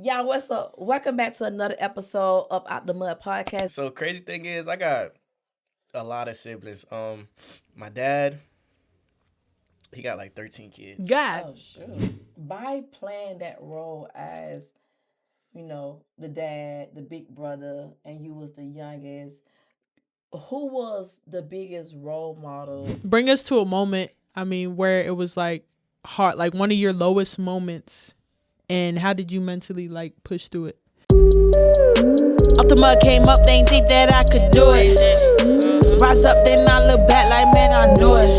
Y'all, what's up? Welcome back to another episode of Out the Mud podcast. So crazy thing is, I got a lot of siblings. My dad, he got like 13 kids. God. Oh, shoot. By playing that role as, the dad, the big brother, and you was the youngest, who was the biggest role model? Bring us to a moment, where it was like hard, like one of your lowest moments, and how did you mentally like push through it? Off the mud came up, they ain't think that I could do it. Rise up, then I look back like, man, I knew it.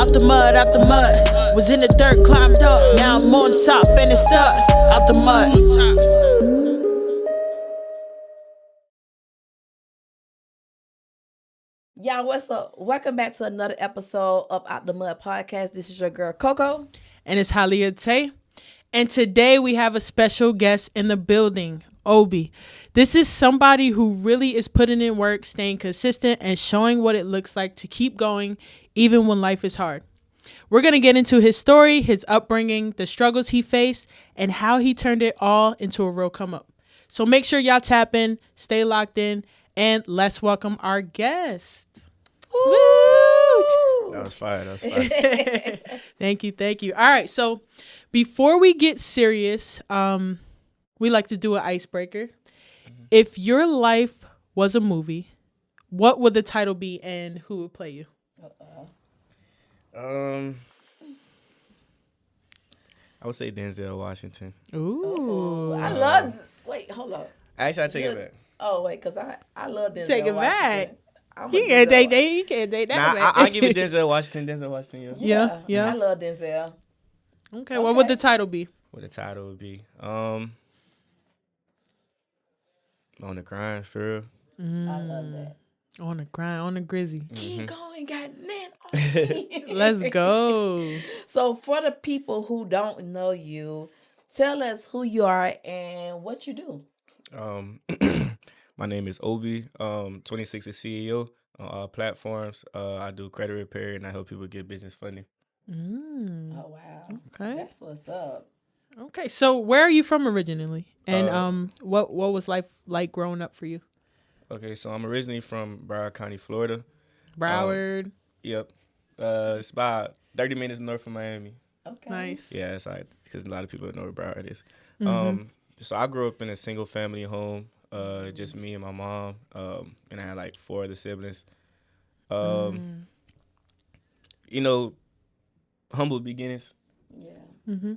Out the mud, was in the dirt, climbed up. Now I'm on top and it's stuck. Out the mud. Y'all, what's up? Welcome back to another episode of Out the Mud podcast. This is your girl, Koko. And it's Hollyhood Tay. And today we have a special guest in the building, Obie. This is somebody who really is putting in work, staying consistent, and showing what it looks like to keep going even when life is hard. We're going to get into his story, his upbringing, the struggles he faced, and how he turned it all into a real come up. So make sure y'all tap in, stay locked in, and let's welcome our guest. Woo! That was fire. Thank you. All right, so before we get serious, we like to do an icebreaker. If your life was a movie, what would the title be and who would play you? I would say Denzel Washington. Ooh. I love. Wait, hold up. Actually, I take it back. Oh wait, because I love Denzel. Take it back. Washington. You can't take that Nah, back. I'll give it Denzel Washington. Yeah. I love Denzel. Okay, what would the title be? What the title would be? On the grind, for real. I love that. On the grind, on the grizzy. Keep going, got men on me. Let's go. So for the people who don't know you, tell us who you are and what you do. My name is Obie. 26 is CEO on all platforms. I do credit repair and I help people get business funding. Oh wow. Okay. That's what's up. Okay, so where are you from originally? And what was life like growing up for you? Okay, so I'm originally from Broward County, Florida. Broward. Yep. It's about 30 minutes north of Miami. Okay. Nice. Yeah, it's like because a lot of people don't know where Broward is. Mm-hmm. So I grew up in a single family home, just me and my mom, and I had like 4 other siblings. You know, humble beginnings. Yeah. Mm-hmm.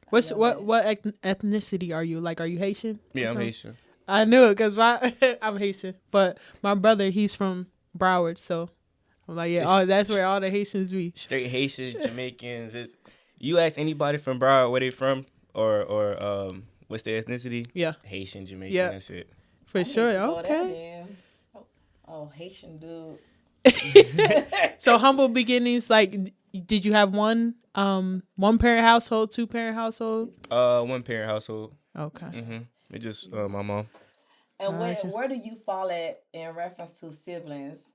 What What ethnicity are you? Like, are you Haitian? Yeah, I'm Haitian. I knew it because I'm Haitian, but my brother, he's from Broward, so I'm like, yeah, that's where all the Haitians be. Straight Haitians, Jamaicans. You ask anybody from Broward where they from or what's their ethnicity? Yeah, Haitian, Jamaican. Yeah. That's it. for sure. Go there, Okay. then. Oh, Haitian dude. So humble beginnings. Like, did you have one parent household, 2-parent household? 1-parent household. Okay. It just my mom. And Gotcha. where do you fall at in reference to siblings?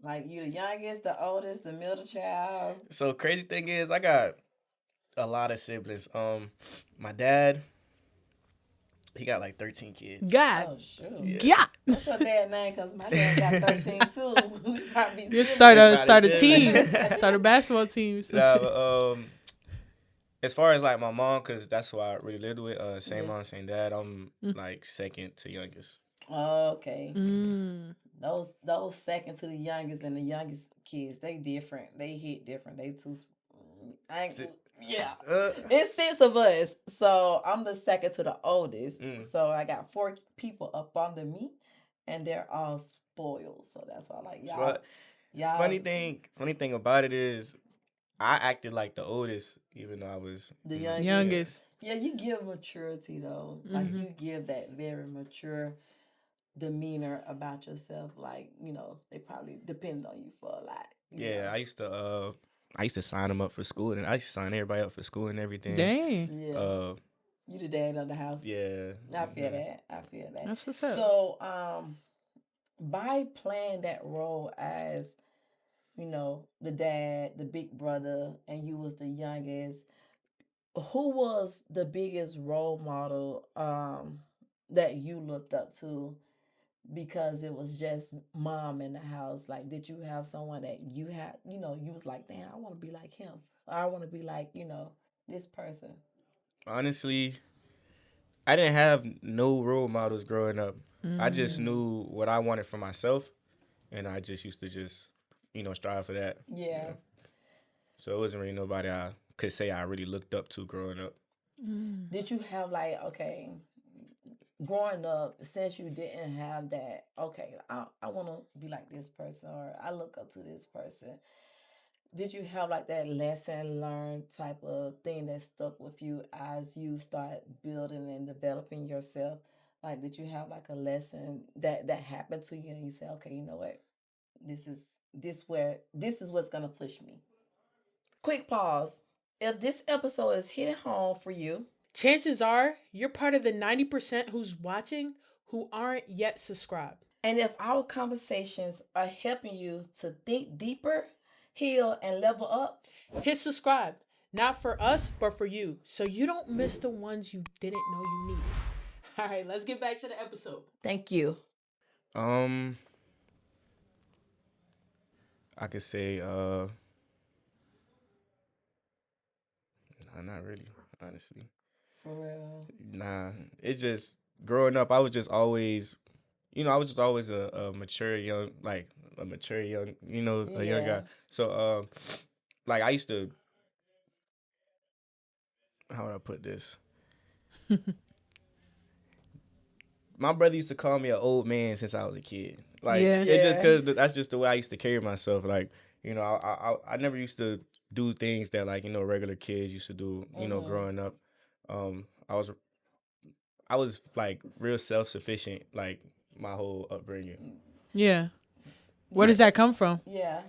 Like you the youngest, the oldest, the middle child? So crazy thing is, I got a lot of siblings. My dad, he got like 13 kids. God. Oh, sure. Yeah. What's your dad's name? Because my dad got 13 too. We probably Just siblings. start a team, start a basketball team. Nah, but, as far as like my mom, because that's who I really lived with, same mom, same dad, I'm like second to youngest. Oh, okay. Mm. Those second to the youngest and the youngest kids, they different. They hit different. They too. Yeah. It's 6 of us, so I'm the second to the oldest. So I got 4 people up under me, and they're all spoiled. So that's why I like y'all. So, Y'all. funny thing about it is, I acted like the oldest, even though I was The youngest. Youngest. Yeah, you give maturity though. Like you give that very mature demeanor about yourself. Like they probably depend on you for a lot. you Yeah, know? I used to sign them up for school, and I used to sign everybody up for school and everything. Dang. Yeah. You the dad of the house. Yeah. I feel that. I feel that. That's what's up. So, by playing that role as, the dad, the big brother, and you was the youngest, who was the biggest role model that you looked up to because it was just mom in the house? Like, did you have someone that you had, you was like, damn, I want to be like him, or I want to be like, this person? Honestly, I didn't have no role models growing up. I just knew what I wanted for myself, and I just used to strive for that. Yeah. So it wasn't really nobody I could say I really looked up to growing up. Did you have like, okay, growing up, since you didn't have that, okay, I want to be like this person, or I look up to this person, did you have like that lesson learned type of thing that stuck with you as you start building and developing yourself? Like, did you have like a lesson that happened to you and you say, okay, you know what, this is what's gonna push me? Quick pause. If this episode is hitting home for you, chances are you're part of the 90% who's watching who aren't yet subscribed. and if our conversations are helping you to think deeper, heal, and level up, hit subscribe. Not for us, but for you. So you don't miss the ones you didn't know you needed. All right, let's get back to the episode. Thank you. I could say, nah, not really, honestly. For real. Nah, it's just growing up. I was just always, a mature young, a young guy. So, like I used to, how would I put this? My brother used to call me an old man since I was a kid. Like, it's just because that's just the way I used to carry myself. Like, I never used to do things that, like, regular kids used to do, growing up. I was like real self-sufficient, like my whole upbringing. Yeah. Where does that come from? Yeah.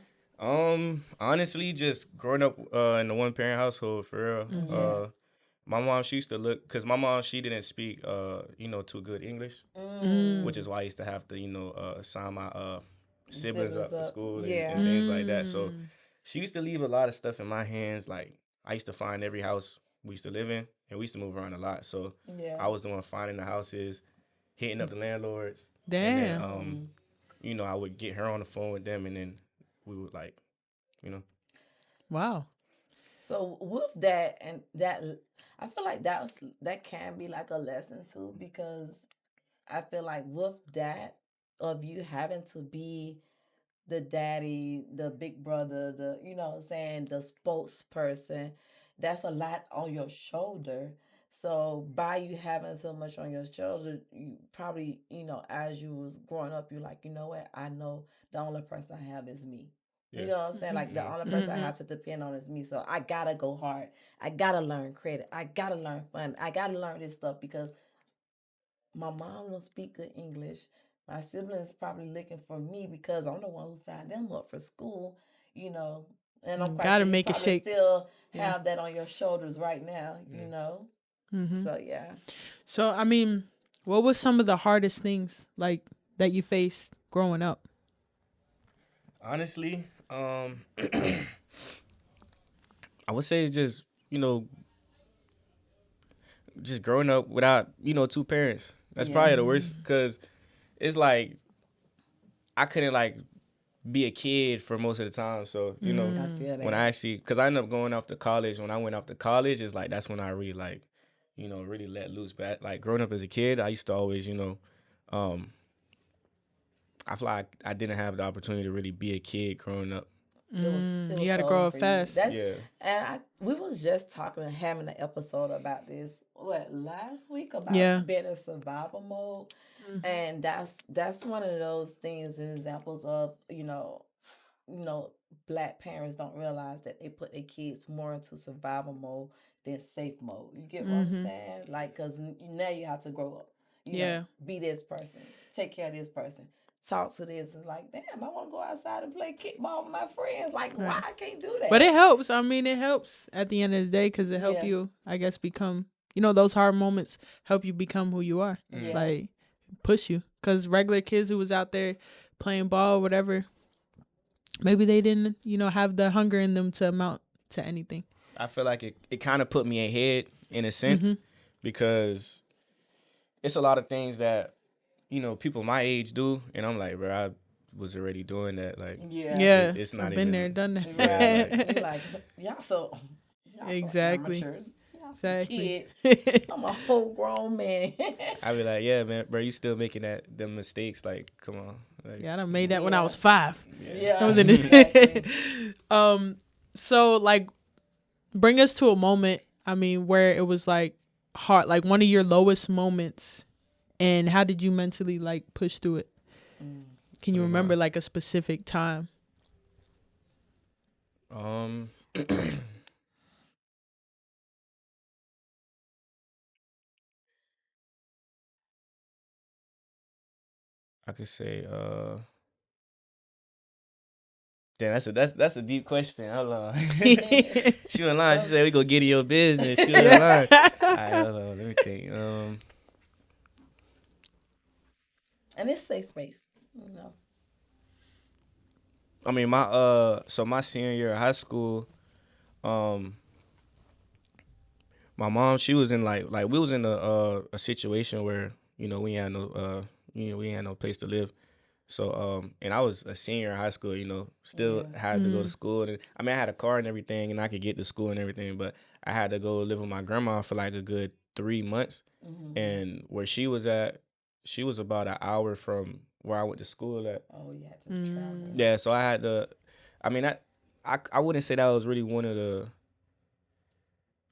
Honestly, just growing up in the one-parent household, for real. My mom, she used to look, because my mom, she didn't speak, too good English, which is why I used to have to, sign my siblings up for school and things like that. So she used to leave a lot of stuff in my hands. Like, I used to find every house we used to live in, and we used to move around a lot. So I was the one finding the houses, hitting up the landlords. Damn. And then, I would get her on the phone with them, and then we would, like, Wow. So with that, and that, I feel like that can be like a lesson too, because I feel like with that, of you having to be the daddy, the big brother, the, what I'm saying, the spokesperson, that's a lot on your shoulder. So by you having so much on your shoulder, you probably, as you was growing up, you're like, you know what, I know the only person I have is me. You know what I'm saying? Like, the only person I have to depend on is me. So I gotta go hard. I gotta learn credit. I gotta learn fun. I gotta learn this stuff because my mom don't speak good English. My siblings probably looking for me because I'm the one who signed them up for school, And I'm quite gotta sure make you it probably shake. still have that on your shoulders right now, So yeah. So I mean, what was some of the hardest things like that you faced growing up? honestly, I would say just, just growing up without, two parents. That's probably the worst, because it's like I couldn't, like, be a kid for most of the time. So, I feel when that. because I ended up going off to college. When I went off to college, it's like that's when I really, like, really let loose. But, like, growing up as a kid, I used to always, I feel like I didn't have the opportunity to really be a kid growing up. It was You had to grow up for you. fast. And we was just having an episode about this, last week, about being in survival mode. And that's one of those things and examples of, Black parents don't realize that they put their kids more into survival mode than safe mode. You get what I'm saying? Like, because now you have to grow up. Be this person. Take care of this person. Talk to this. It's like, damn, I want to go outside and play kickball with my friends. Like, why I can't do that? But it helps. I mean, it helps at the end of the day because it helps you, I guess, become, those hard moments help you become who you are. Like, push you. Because regular kids who was out there playing ball, whatever, maybe they didn't, have the hunger in them to amount to anything. I feel like it kind of put me ahead in a sense because it's a lot of things that, you know, people my age do. And I'm like, bro, I was already doing that. Like, it's not I've even. been there, done that. Right. Like, y'all Exactly. amateurs. Y'all Exactly. kids. I'm a whole grown man. I be like, yeah, man, bro, you still making them mistakes. Like, come on. Like, Yeah, I done made that when I was 5. Yeah. I was in Exactly. So like, bring us to a moment, I mean, where it was like hard, like one of your lowest moments, and how did you mentally like push through it? Can you remember like a specific time? I could say, damn, that's a deep question. Hold on. She went line. She said we go get in your business. She went line. All right, hold on. Let me think. And it's safe space, you know. I mean, so my senior year of high school, my mom, she was in like we was in a situation where, you know, we had no we had no place to live. So and I was a senior in high school, you know, still had to go to school. And I mean, I had a car and everything, and I could get to school and everything, but I had to go live with my grandma for like a good 3 months. And where she was at, she was about an hour from where I went to school at. Oh, you had to travel. Yeah, so I had to. I mean, I wouldn't say that was really one of the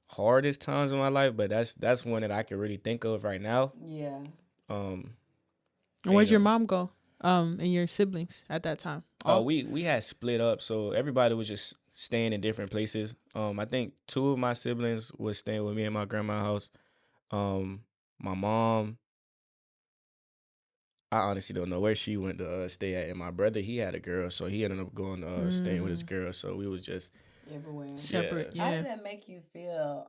hardest times in my life, but that's one that I can really think of right now. Yeah. And where'd your mom go? And your siblings at that time? Oh, we had split up, so everybody was just staying in different places. I think 2 of my siblings was staying with me in my grandma's house. My mom, I honestly don't know where she went to stay at, and my brother, he had a girl, so he ended up going staying with his girl. So we was just everywhere. Separate. How Yeah. did that make you feel,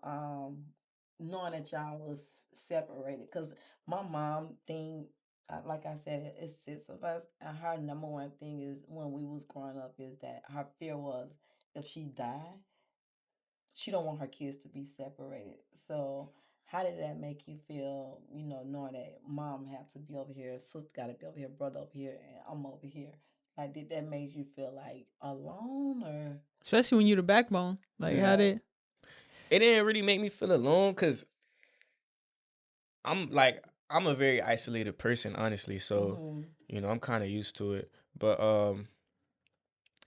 knowing that y'all was separated? Because my mom thing, like I said, it's 6 of us, and her number one thing is when we was growing up is that her fear was if she died, she don't want her kids to be separated. So how did that make you feel, you know, knowing that mom had to be over here, sister got to be over here, brother over here, and I'm over here? Like, did that make you feel like alone or? Especially when you're the backbone. Like, how did? It didn't really make me feel alone because I'm a very isolated person, honestly. So you know, I'm kind of used to it. But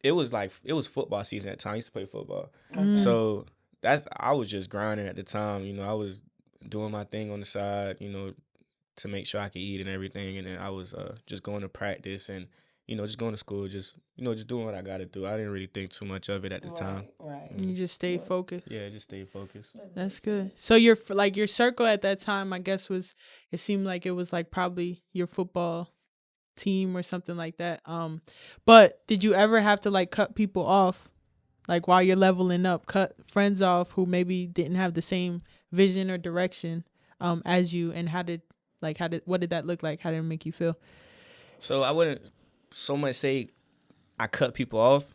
it was football season at the time. I used to play football, so I was just grinding at the time. You know, I was doing my thing on the side, you know, to make sure I could eat and everything. And then I was just going to practice and, you know, just going to school, just, you know, just doing what I got to do. I didn't really think too much of it at the time. Right. You just stay focused. Yeah, just stay focused. That's good. So your circle at that time, I guess, it seemed like it was like probably your football team or something like that. But did you ever have to like cut people off, like while you're leveling up, cut friends off who maybe didn't have the same vision or direction as you? And what did that look like? How did it make you feel? So I wouldn't so much say I cut people off,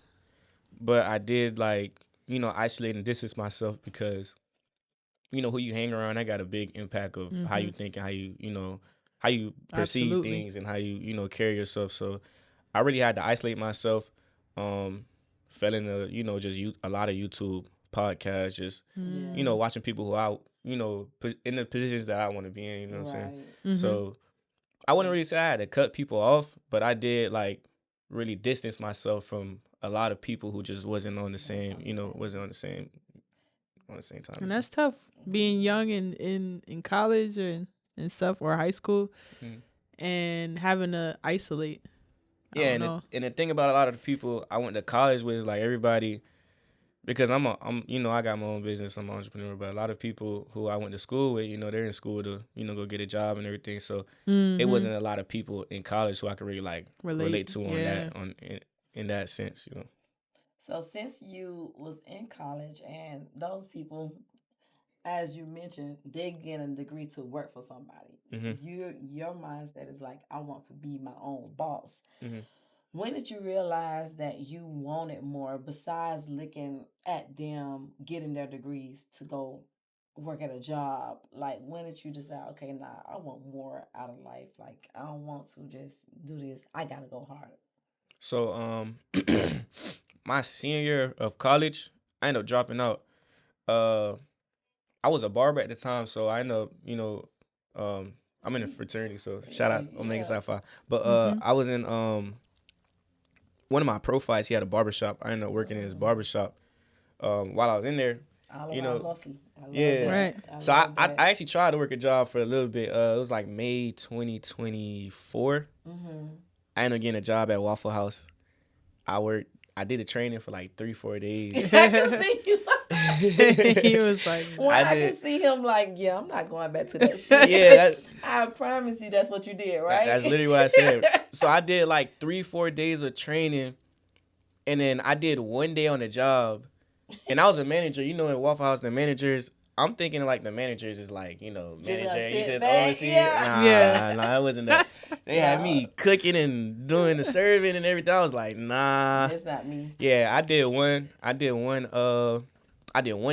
but I did, like, you know, isolate and distance myself because, you know, who you hang around, that got a big impact of how you think and how you perceive things and how you know, carry yourself. So I really had to isolate myself. Fell into, you know, just a lot of YouTube podcasts, just you know, watching people who I, you know, in the positions that I want to be in. You know what I'm saying? So I wouldn't really say I had to cut people off, but I did like really distance myself from a lot of people who just wasn't on the same, you know, wasn't on the same time. And that's tough, being young and in college and stuff, or high school, and having to isolate. Yeah, and the thing about a lot of the people I went to college with is like everybody, because I'm you know, I got my own business, I'm an entrepreneur, but a lot of people who I went to school with, you know, they're in school to, you know, go get a job and everything. So it wasn't a lot of people in college who I could really like relate to in that sense, you know. So since you was in college and those people, as you mentioned, they get a degree to work for somebody. Your mindset is like, I want to be my own boss. When did you realize that you wanted more besides looking at them getting their degrees to go work at a job? Like, when did you decide, okay, nah, I want more out of life? Like, I don't want to just do this. I gotta go harder. So my senior year of college, I ended up dropping out. Uh, I was a barber at the time, so I ended up, I'm in a fraternity, so shout out Omega Psi Phi. But I was in one of my profiles. He had a barbershop. I ended up working in his barbershop. While I was in there, All you around know, hustle. I love yeah. that. Right. So love I that. actually tried to work a job for a little bit. It was like May 2024. I ended up getting a job at Waffle House. I did a training for like 3-4 days. I can see you. He was like, Well, I I did. can see him like, yeah, I'm not going back to that shit. Yeah, I promise you that's what you did, right? that's literally what I said. So I did like 3-4 days of training, and then I did 1 day on the job, and I was a manager. You know, in Waffle House, the managers. I'm thinking like the managers is like, manager. You just oversee it. Yeah. Nah, it wasn't that. They had me cooking and doing the serving and everything. I was like, nah. It's not me. Yeah, I did one. I did one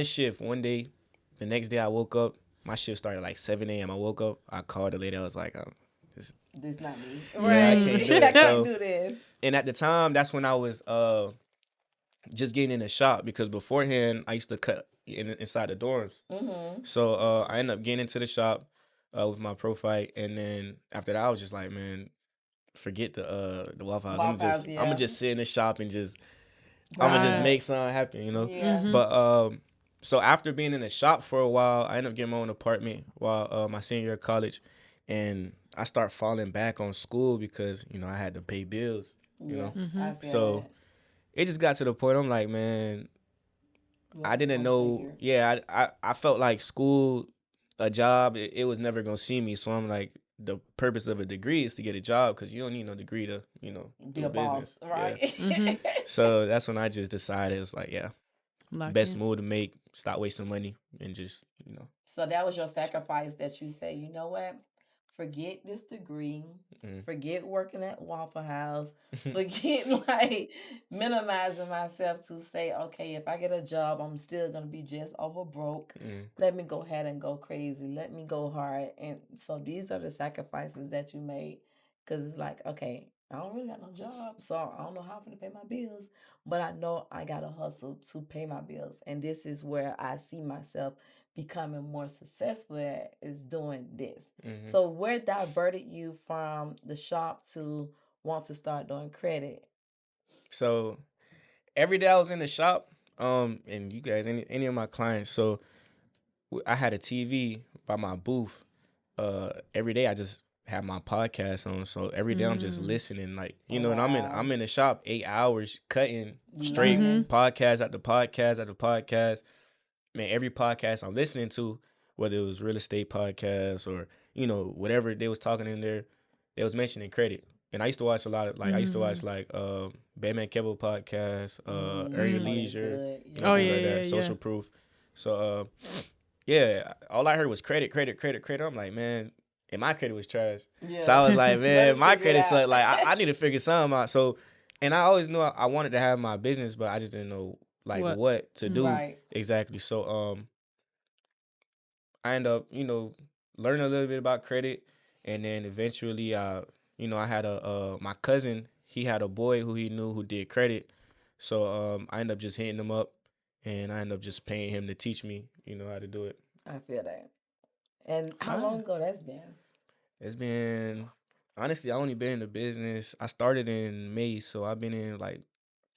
shift one day. The next day I woke up. My shift started like 7 a.m. I woke up. I called the lady. I was like, This not me. Yeah, I Right. can't do it. I So- can't do this. and at the time, that's when I was just getting in the shop, because beforehand I used to cut inside the dorms. So I ended up getting into the shop with my pro fight, and then after that I was just like, man, forget the Waffle House. Waffle House, I'm gonna just sit in the shop and I'm gonna just Right. make something happen, Yeah. But so after being in the shop for a while, I ended up getting my own apartment while my senior year of college, and I start falling back on school because I had to pay bills. You know, I feel So it just got to the point I'm like, man, that. I didn't know. Yeah, I felt like school, a job, it was never gonna see me. So I'm like, the purpose of a degree is to get a job, because you don't need no degree to Be do a business. boss, right? Yeah. So that's when I just decided, it's like, yeah, Lock best in. move to make. Stop wasting money and just So that was your sacrifice, that you say, you know what? Forget this degree. Mhm. Forget working at Waffle House. Forget like minimizing myself to say, okay, if I get a job, I'm still gonna be just over broke. Let me go ahead and go crazy. Let me go hard. And so these are the sacrifices that you made. Cause it's like, okay, I don't really got no job, so I don't know how I'm gonna pay my bills, but I know I gotta hustle to pay my bills. And this is where I see myself becoming more successful at, is doing this. So where diverted you from the shop to want to start doing credit? So every day I was in the shop, and you guys, any of my clients, so I had a TV by my booth. Every day I just have my podcast on, so every day I'm just listening, like and I'm in the shop 8 hours cutting straight podcast after podcast after podcast. Man, every podcast I'm listening to, whether it was real estate podcast or whatever they was talking in there, they was mentioning credit. And I used to watch a lot of I used to watch Batman Kevo podcast, Earn Your Leisure, Oh, things yeah, like that, yeah, Social Proof. So yeah, all I heard was credit. I'm like, man, and my credit was trash. Yeah. So I was like, man, my figure it credit out. sucked. Like I need to figure something out. So, and I always knew I wanted to have my business, but I just didn't know what to do Right. exactly. So I end up learning a little bit about credit, and then eventually I had my cousin, he had a boy who he knew who did credit. So I ended up just hitting him up, and I ended up just paying him to teach me how to do it. I feel that. And how long ago that's been? It's been, honestly, I only been in the business. I started in May, so I've been in like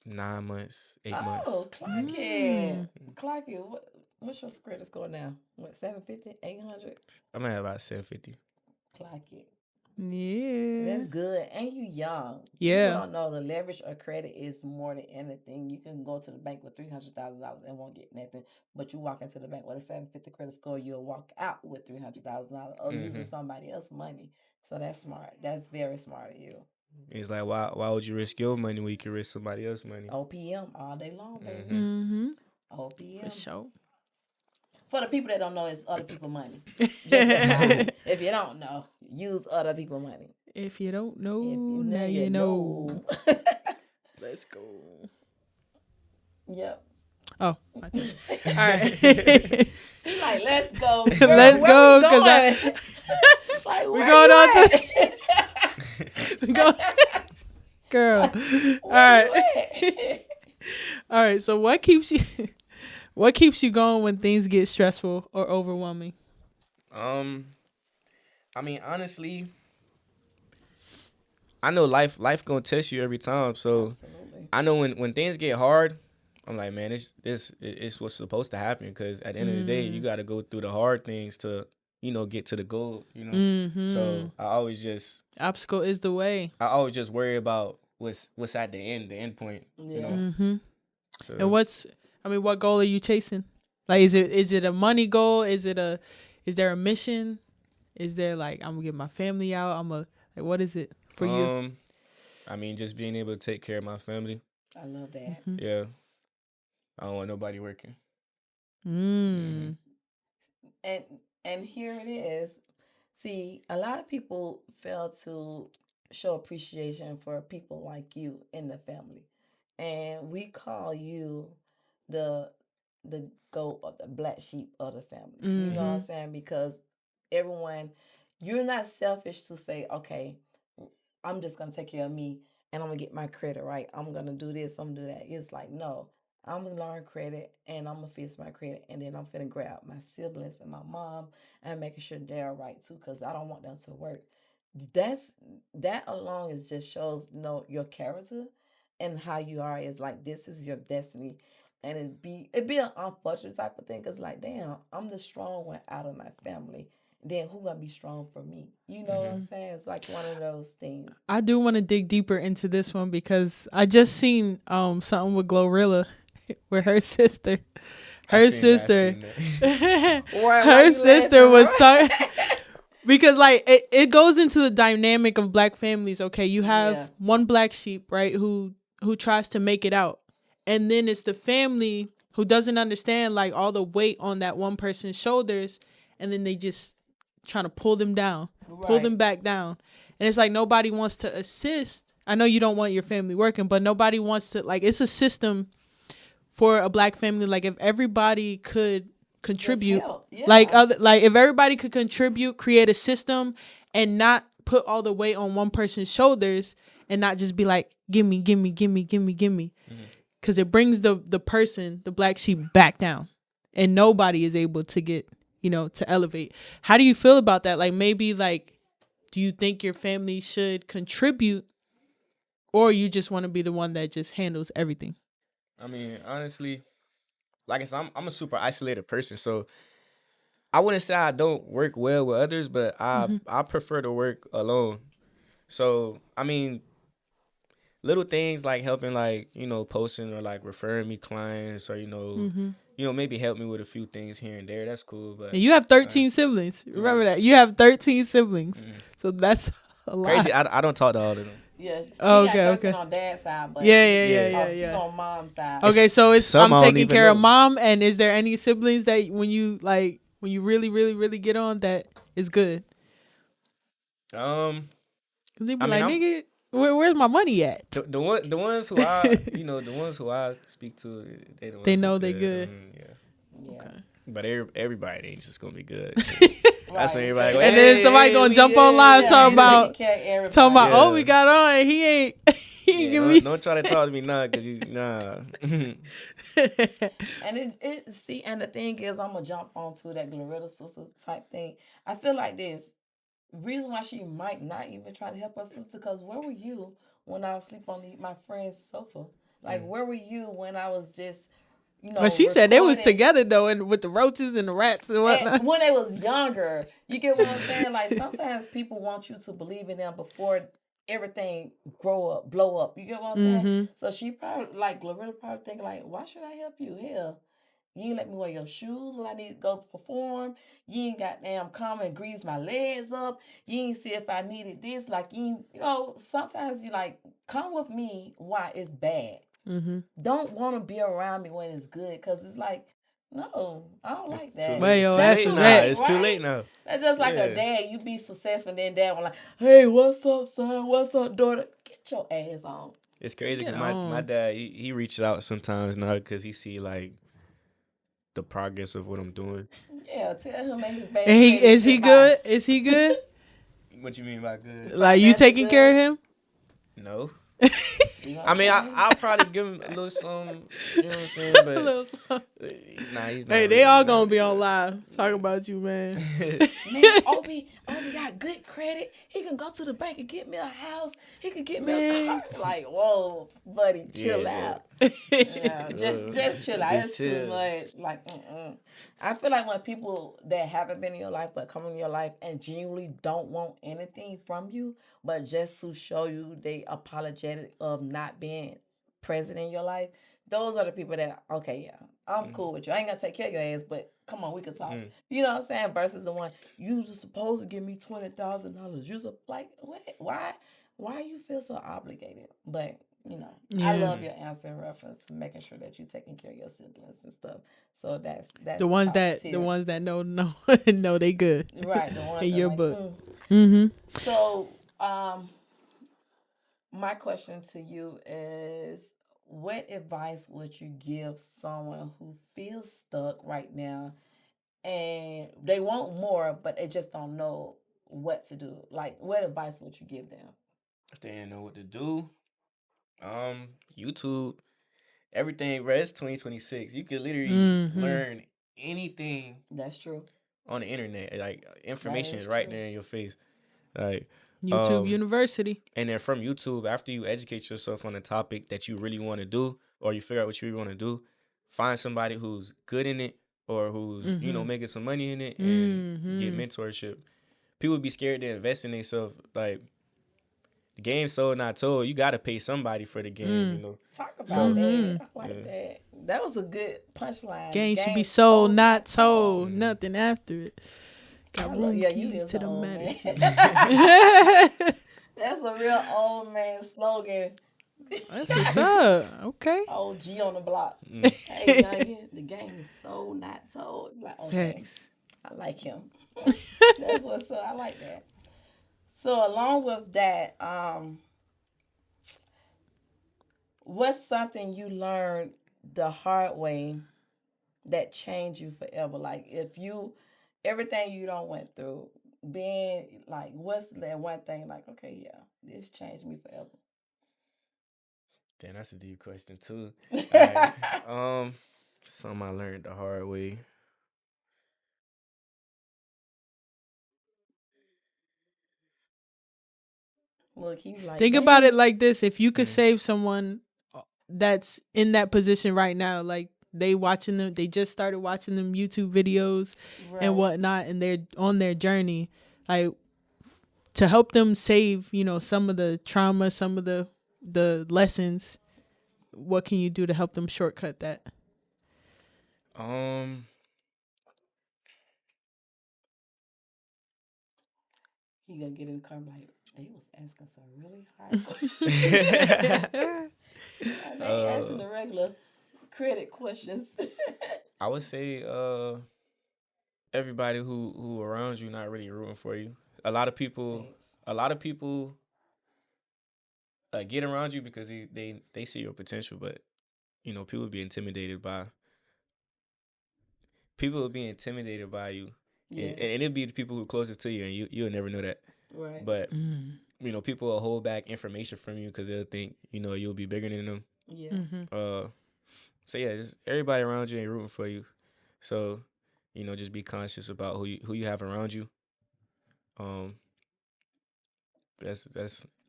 9 months, 8 months. Oh, clock it. Clock it. What's your credit score now? What, 750, 800? I'm at about 750. Clock it. Yeah. That's good. And you young. Yeah. People don't know the leverage of credit is more than anything. You can go to the bank with $300,000 and won't get nothing. But you walk into the bank with a 750 credit score, you'll walk out with $300,000 or using somebody else's money. So that's smart. That's very smart of you. It's like, why would you risk your money when you can risk somebody else's money? OPM all day long, baby. Mm-hmm. OPM. For sure. For the people that don't know, it's other people's money. Just FYI. If you don't know, use other people's money. If you don't know, If now you know. Let's go. Yep. Oh, my turn. All right. She's like, let's go. Girl, Let's go, because like, we're going on to go. Girl. All right. All right. So what keeps you going when things get stressful or overwhelming? I mean, honestly, I know life gonna test you every time. So Absolutely. I know when things get hard, I'm like, man, it's what's supposed to happen. Because at the end of the day, you got to go through the hard things to get to the goal. So I always just obstacle is the way. I always just worry about what's at the end point. Yeah. So, And what goal are you chasing? Like, is it a money goal? Is there a mission? Is there like, I'm gonna get my family out? What is it for you? I mean, just being able to take care of my family. I love that. Yeah. I don't want nobody working. And here it is. See, a lot of people fail to show appreciation for people like you in the family. And we call you the goat or the black sheep of the family. You know what I'm saying? Because everyone, you're not selfish to say, okay, I'm just gonna take care of me and I'm gonna get my credit right. I'm gonna do this, I'm gonna do that. It's like, no, I'm gonna learn credit and I'm gonna fix my credit and then I'm finna grab my siblings and my mom and making sure they're right too, because I don't want them to work. That alone is just shows your character and how you are. Is like, this is your destiny. And it'd be an unfortunate type of thing, because like, damn, I'm the strong one out of my family, then who gonna be strong for me? You know what I'm saying? It's like one of those things. I do want to dig deeper into this one because I just seen something with Glorilla with her sister. Her sister was talking because like it goes into the dynamic of black families. Okay, you have one black sheep, right, who tries to make it out, and then it's the family who doesn't understand like all the weight on that one person's shoulders, and then they just trying to pull them down, pull them back down. And it's like nobody wants to assist. I know you don't want your family working, but nobody wants to, like, it's a system for a black family. Like, if everybody could contribute, like if everybody could contribute, create a system and not put all the weight on one person's shoulders and not just be like, give me. Because it brings the person, the black sheep, back down. And nobody is able to get, to elevate. How do you feel about that? Like, maybe, like, do you think your family should contribute, or you just want to be the one that just handles everything? I mean, honestly, like I said, I'm a super isolated person, so I wouldn't say I don't work well with others, but I prefer to work alone. So, I mean, little things like helping, like, posting or like referring me clients, or maybe help me with a few things here and there. That's cool. But and you have 13 siblings. Remember that you have 13 siblings, so that's a lot. Crazy. I don't talk to all of them. Yeah. Okay. On dad's side, but yeah. On mom's side. Okay, so I'm taking care of know. mom, and is there any siblings that when you really, really, really get on that is good? Cause they be nigga, where's my money at? The ones who I the ones who I speak to, they know they good. Okay. But everybody ain't just gonna be good. That's what everybody. And then somebody gonna jump on live talking about oh, we got on, and he ain't give me. Don't try to talk to me now, cause nah. And and the thing is, I'm gonna jump onto that Glorilla sister type thing. I feel like this reason why she might not even try to help her sister, because where were you when I was sleep on my friend's sofa? Like, where were you when I was just but she said they was together though, and with the roaches and the rats and whatnot. And when they was younger, you get what I'm saying? Like, sometimes people want you to believe in them before everything blow up. You get what I'm saying? So she probably, like, Glorilla probably thinking like, why should I help you? Hell, you ain't let me wear your shoes when I need to go perform. You ain't goddamn come and grease my legs up. You ain't see if I needed this. Like, sometimes you like, come with me why it's bad. Don't want to be around me when it's good, because it's like, No, I don't like that. Well, yo, It's that's too a late now. wrap. It's too late now. That's just like Yeah. a dad. You be successful, and then dad was like, "Hey, what's up, son? What's up, daughter? Get your ass on." It's crazy Get because my on. dad, he reaches out sometimes now because he see like the progress of what I'm doing. Yeah, tell him and his bad And credit is he goodbye. good? Is he good? What you mean by good? Like you Financial taking care of him? No. You know what I I'm mean, saying? I'll probably give him a little something, you know what I'm saying? A But little something. nah, he's not. Hey, they really, all not gonna really be on good. live talking about you, man. Man, Obie got good credit. He can go to the bank and get me a house. He can get me a Man. car. Like, whoa, buddy, chill Yeah. out. Yeah, just chill out. Just It's too chill. much. Like, I feel like when people that haven't been in your life but come in your life and genuinely don't want anything from you, but just to show you they apologetic of not being present in your life, those are the people that, okay, yeah, I'm cool with you. I ain't gonna take care of your ass, but come on, we can talk. You know what I'm saying? Versus the one, you was supposed to give me $20,000. You was like, what? Why you feel so obligated? But you know, I Yeah. love your answer in reference to making sure that you're taking care of your siblings and stuff. So that's The ones top that tier. know know they good. Right, the ones In that your like, book. mm. So my question to you is, what advice would you give someone who feels stuck right now and they want more, but they just don't know what to do? Like, what advice would you give them? If they didn't know what to do, YouTube, everything. Bro, it's 2026. You can literally learn anything That's true. on the internet. Like information is is right true. there in your face. Like YouTube University. and then from YouTube, after you educate yourself on a topic that you really want to do, or you figure out what you really want to do, find somebody who's good in it or who's making some money in it and get mentorship. People be scared to invest in themselves. Like the game's sold, not told. You gotta pay somebody for the game. Talk about that. I like that. That was a good punchline. Game should be sold, not told. Nothing after it. Got room you keys is to an the old man. medicine. That's a real old man slogan. That's what's up. Okay. OG on the block. Hey, youngin, the game is sold, not told. Like, okay, Thanks. I like him. That's what's up. I like that. So along with that, what's something you learned the hard way that changed you forever? Like if you everything you don't went through, being like, what's that one thing like, okay, yeah, this changed me forever. Damn, that's a deep question too. Alright, something I learned the hard way. Look, he's like, Think about it like this: if you could save someone that's in that position right now, like they just started watching them YouTube videos and whatnot, and they're on their journey, like to help them save, some of the trauma, some of the lessons. What can you do to help them shortcut that? He gonna get in the car like, they was asking some really hard questions. They ain't asking the regular credit questions. I would say everybody who around you not really rooting for you. A lot of people get around you because they see your potential, but people be intimidated by you. Yeah. And it'll be the people who closest to you, and you'll never know that. Right. But people will hold back information from you because they'll think you'll be bigger than them. Yeah. So yeah, just everybody around you ain't rooting for you. So just be conscious about who you have around you. That's one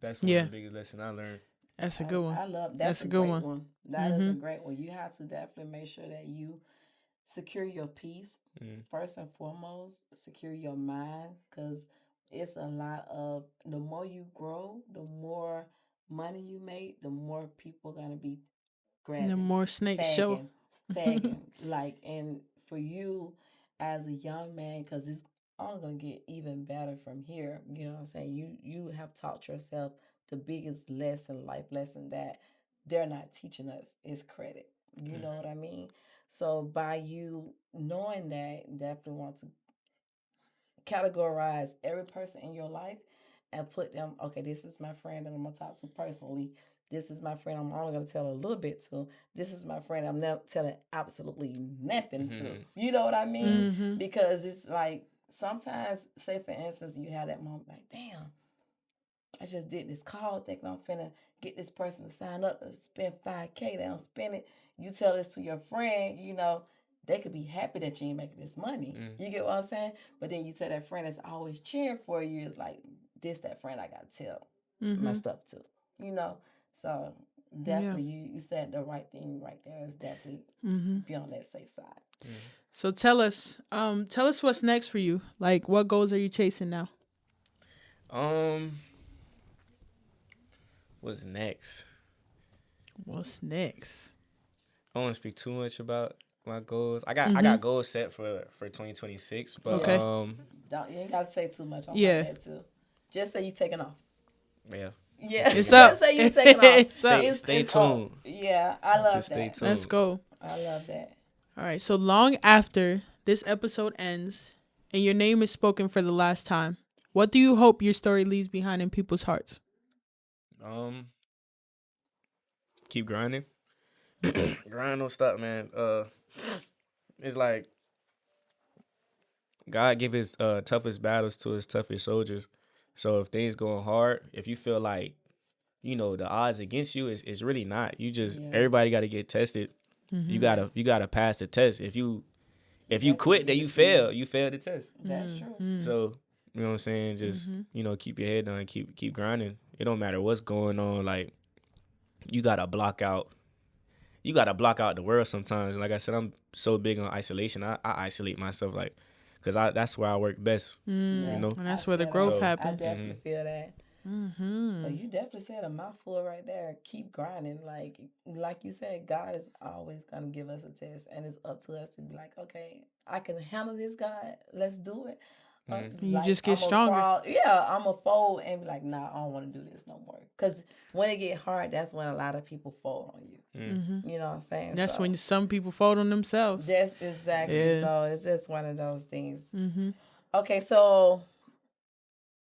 of the biggest lessons I learned. That's a good one. I love that's a good one. That is a great one. You have to definitely make sure that you secure your peace first and foremost. Secure your mind, because it's a lot of, the more you grow, the more money you make, the more people gonna be grabbing, the more snakes show. tagging, like, and for you as a young man, because it's all gonna get even better from here. You know what I'm saying? You have taught yourself the biggest life lesson that they're not teaching us is credit. You know what I mean? So by you knowing that, definitely want to categorize every person in your life and put them, okay, this is my friend that I'm gonna talk to personally. This is my friend I'm only gonna tell a little bit to. This is my friend I'm never telling absolutely nothing to. You know what I mean? Because it's like sometimes, say for instance, you have that moment like, damn, I just did this call thinking I'm finna get this person to sign up and spend $5K. They don't spend it. You tell this to your friend, they could be happy that you ain't making this money. You get what I'm saying? But then you tell that friend that's always cheering for you, it's like, that friend I gotta tell my stuff to. So definitely you said the right thing right there. It's definitely be on that safe side. So tell us what's next for you. Like, what goals are you chasing now? What's next? What's next? I don't want to speak too much about my goals. I got goals set for 2026, but okay. You ain't gotta say too much on that too. Just say you taking off. Yeah. Yeah. It's up. Just say you taking off. Stay tuned. Yeah, I love Just that. Stay tuned. Let's go. I love that. All right. So long after this episode ends and your name is spoken for the last time, what do you hope your story leaves behind in people's hearts? Keep grinding. Grind don't stop, man. It's like God give his toughest battles to his toughest soldiers. So if things going hard, if you feel like, the odds against you is really not. You just everybody got to get tested. You gotta pass the test. If you quit, then you fail. You failed the test. That's true. So you know what I'm saying. Just keep your head down. Keep grinding. It don't matter what's going on. Like you gotta block out the world sometimes. Like I said, I'm so big on isolation. I isolate myself, like, because that's where I work best. And that's where the growth happens. I definitely feel that. But you definitely said a mouthful right there. Keep grinding. Like you said, God is always going to give us a test. And it's up to us to be like, okay, I can handle this, God. Let's do it. You just get stronger. I'm going to fold and be like, nah, I don't want to do this no more. Because when it get hard, that's when a lot of people fold on you. You know what I'm saying? That's when some people fold on themselves. That's exactly. Yeah. So it's just one of those things. Okay, so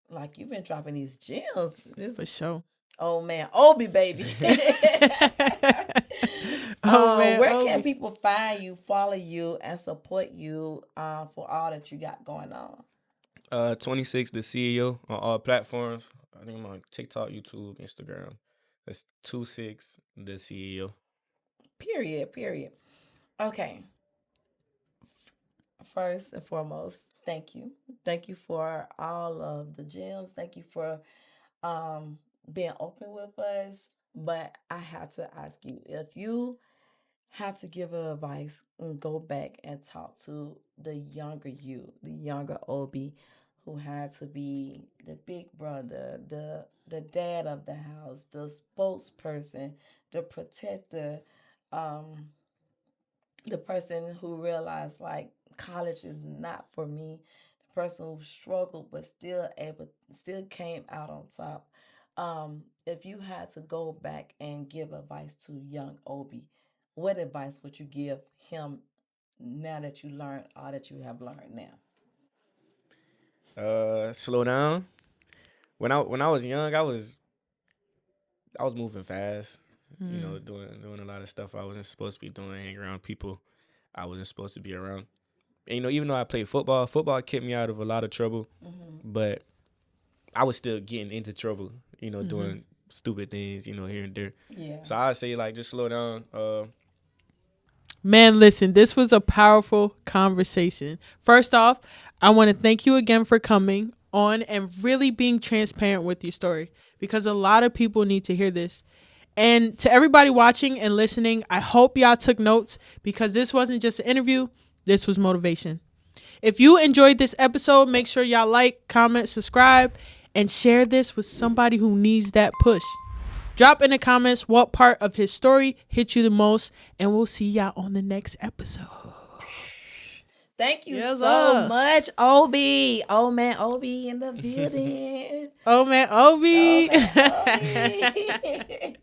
like you've been dropping these gems. For sure. Oh man, Obie baby. Where can people find you, follow you, and support you for all that you got going on? 26 the CEO on all platforms. I think I'm on TikTok, YouTube, Instagram. That's 26 the CEO. Period. Okay. First and foremost, thank you. Thank you for all of the gems. Thank you for being open with us. But I have to ask you, if you had to give advice and go back and talk to the younger you, the younger Obie, who had to be the big brother, the dad of the house, the spokesperson, the protector, the person who realized like college is not for me, the person who struggled but still came out on top. If you had to go back and give advice to young Obie, what advice would you give him now that you learned all that you have learned now? Slow down. When I was young, I was moving fast. Doing a lot of stuff I wasn't supposed to be doing, hanging around people I wasn't supposed to be around. And, even though I played football kept me out of a lot of trouble, but I was still getting into trouble, doing stupid things, here and there. Yeah. So I'd say, like, just slow down. Man, listen, this was a powerful conversation. First off, I want to thank you again for coming on and really being transparent with your story, because a lot of people need to hear this. And to everybody watching and listening, I hope y'all took notes, because this wasn't just an interview. This was motivation. If you enjoyed this episode, make sure y'all like, comment, subscribe, and share this with somebody who needs that push. Drop in the comments what part of his story hit you the most, and we'll see y'all on the next episode. Thank you so much, Obie. Oh, man, Obie in the building. Oh, man, Obie. Oh, man, Obie.